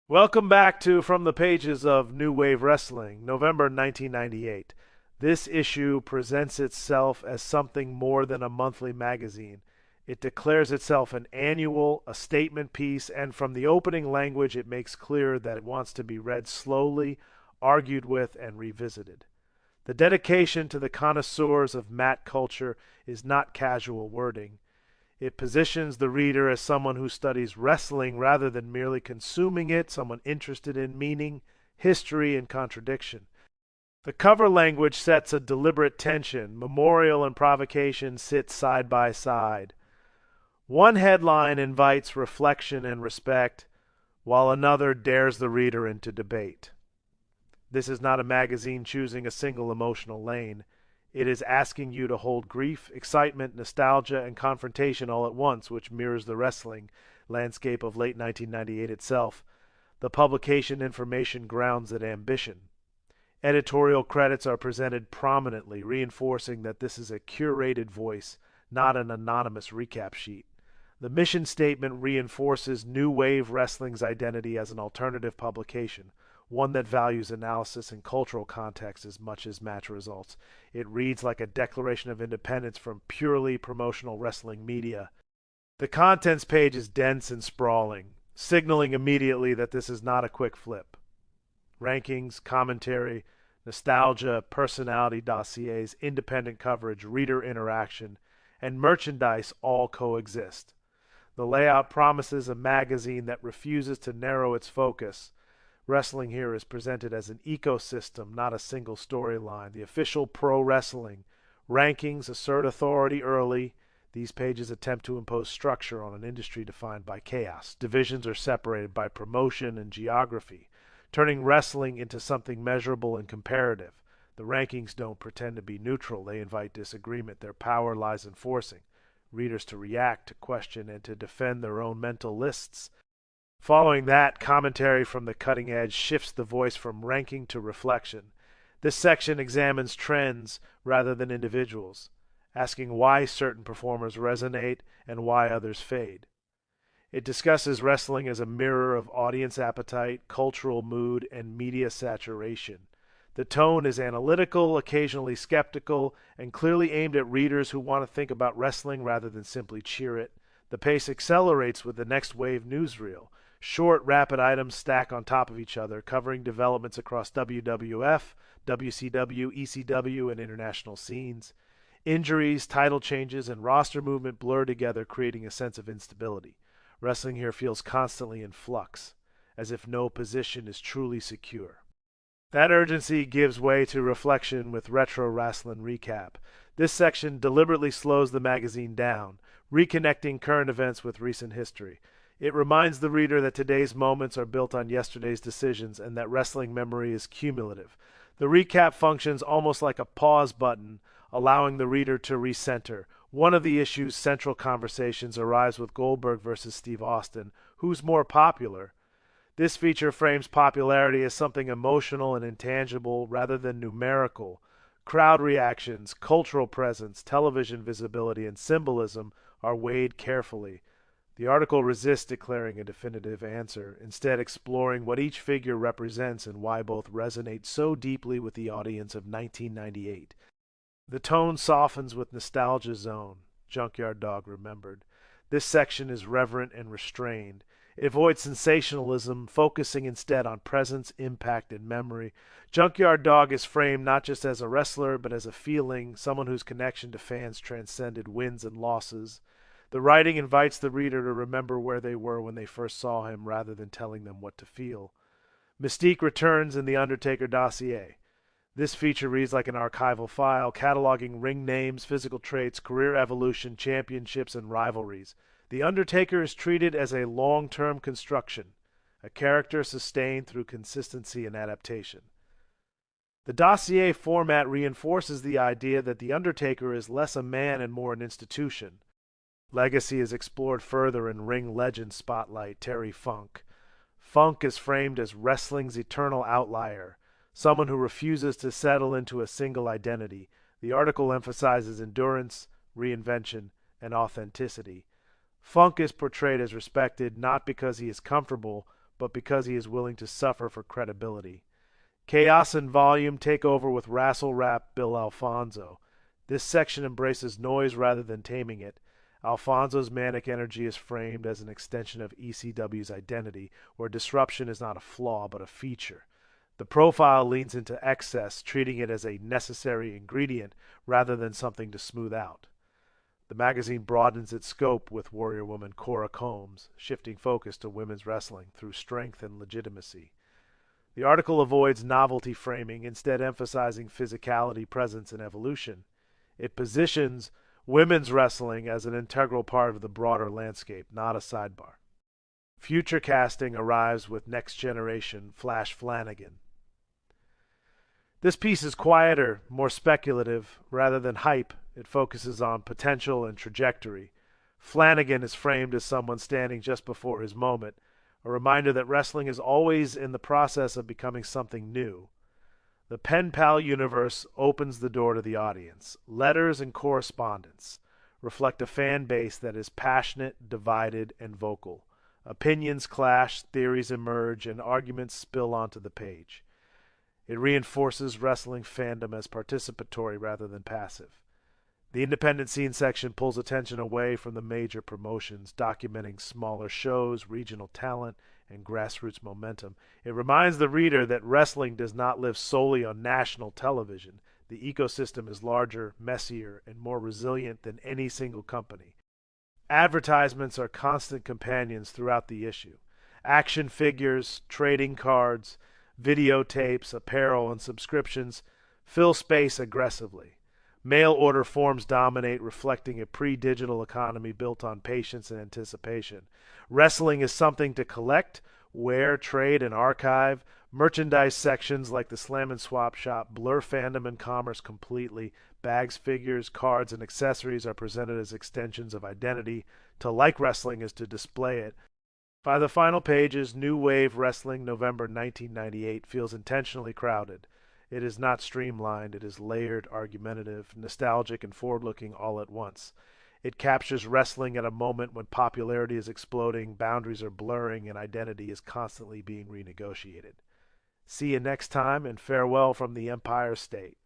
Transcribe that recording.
Welcome back to From the Pages of New Wave Wrestling, November 1998. This issue presents itself as something more than a monthly magazine. It declares itself an annual, a statement piece, and from the opening language it makes clear that it wants to be read slowly, argued with, and revisited. The dedication to the connoisseurs of mat culture is not casual wording. It positions the reader as someone who studies wrestling rather than merely consuming it, someone interested in meaning, history, and contradiction. The cover language sets a deliberate tension. Memorial and provocation sit side by side. One headline invites reflection and respect, while another dares the reader into debate. This is not a magazine choosing a single emotional lane. It is asking you to hold grief, excitement, nostalgia, and confrontation all at once, which mirrors the wrestling landscape of late 1998 itself. The publication information grounds at ambition. Editorial credits are presented prominently, reinforcing that this is a curated voice, not an anonymous recap sheet. The mission statement reinforces New Wave Wrestling's identity as an alternative publication, one that values analysis and cultural context as much as match results. It reads like a declaration of independence from purely promotional wrestling media. The contents page is dense and sprawling, signaling immediately that this is not a quick flip. Rankings, commentary, nostalgia, personality dossiers, independent coverage, reader interaction, and merchandise all coexist. The layout promises a magazine that refuses to narrow its focus. Wrestling here is presented as an ecosystem, not a single storyline. The official pro wrestling rankings assert authority early. These pages attempt to impose structure on an industry defined by chaos. Divisions are separated by promotion and geography, turning wrestling into something measurable and comparative. The rankings don't pretend to be neutral. They invite disagreement. Their power lies in forcing readers to react, to question, and to defend their own mental lists. Following that, commentary from the cutting edge shifts the voice from ranking to reflection. This section examines trends rather than individuals, asking why certain performers resonate and why others fade. It discusses wrestling as a mirror of audience appetite, cultural mood, and media saturation. The tone is analytical, occasionally skeptical, and clearly aimed at readers who want to think about wrestling rather than simply cheer it. The pace accelerates with the next wave newsreel. Short, rapid items stack on top of each other, covering developments across WWF, WCW, ECW, and international scenes. Injuries, title changes, and roster movement blur together, creating a sense of instability. Wrestling here feels constantly in flux, as if no position is truly secure. That urgency gives way to reflection with Retro Wrestling Recap. This section deliberately slows the magazine down, reconnecting current events with recent history. It reminds the reader that today's moments are built on yesterday's decisions and that wrestling memory is cumulative. The recap functions almost like a pause button, allowing the reader to recenter. One of the issue's central conversations arrives with Goldberg versus Steve Austin. Who's more popular? This feature frames popularity as something emotional and intangible rather than numerical. Crowd reactions, cultural presence, television visibility, and symbolism are weighed carefully. The article resists declaring a definitive answer, instead exploring what each figure represents and why both resonate so deeply with the audience of 1998. The tone softens with Nostalgia Zone, Junkyard Dog Remembered. This section is reverent and restrained. It avoids sensationalism, focusing instead on presence, impact, and memory. Junkyard Dog is framed not just as a wrestler, but as a feeling, someone whose connection to fans transcended wins and losses. The writing invites the reader to remember where they were when they first saw him rather than telling them what to feel. Mystique returns in the Undertaker dossier. This feature reads like an archival file, cataloging ring names, physical traits, career evolution, championships, and rivalries. The Undertaker is treated as a long-term construction, a character sustained through consistency and adaptation. The dossier format reinforces the idea that The Undertaker is less a man and more an institution. Legacy is explored further in Ring Legend Spotlight, Terry Funk. Funk is framed as wrestling's eternal outlier, someone who refuses to settle into a single identity. The article emphasizes endurance, reinvention, and authenticity. Funk is portrayed as respected not because he is comfortable, but because he is willing to suffer for credibility. Chaos and volume take over with Rassle Rap Bill Alfonso. This section embraces noise rather than taming it. Alfonso's manic energy is framed as an extension of ECW's identity, where disruption is not a flaw but a feature. The profile leans into excess, treating it as a necessary ingredient rather than something to smooth out. The magazine broadens its scope with warrior woman Cora Combs, shifting focus to women's wrestling through strength and legitimacy. The article avoids novelty framing, instead emphasizing physicality, presence, and evolution. It positions women's wrestling as an integral part of the broader landscape, not a sidebar. Future casting arrives with Next Generation Flash Flanagan. This piece is quieter, more speculative. Rather than hype, it focuses on potential and trajectory. Flanagan is framed as someone standing just before his moment, a reminder that wrestling is always in the process of becoming something new. The pen pal universe opens the door to the audience. Letters and correspondence reflect a fan base that is passionate, divided, and vocal. Opinions clash, theories emerge, and arguments spill onto the page. It reinforces wrestling fandom as participatory rather than passive. The independent scene section pulls attention away from the major promotions, documenting smaller shows, regional talent, and grassroots momentum. It reminds the reader that wrestling does not live solely on national television. The ecosystem is larger, messier, and more resilient than any single company. Advertisements are constant companions throughout the issue. Action figures, trading cards, videotapes, apparel, and subscriptions fill space aggressively. Mail order forms dominate, reflecting a pre-digital economy built on patience and anticipation. Wrestling is something to collect, wear, trade, and archive. Merchandise sections like the Slam and Swap shop blur fandom and commerce completely. Bags, figures, cards, and accessories are presented as extensions of identity. To like wrestling is to display it. By the final pages, New Wave Wrestling November 1998 feels intentionally crowded. It is not streamlined, it is layered, argumentative, nostalgic, and forward-looking all at once. It captures wrestling at a moment when popularity is exploding, boundaries are blurring, and identity is constantly being renegotiated. See you next time, and farewell from the Empire State.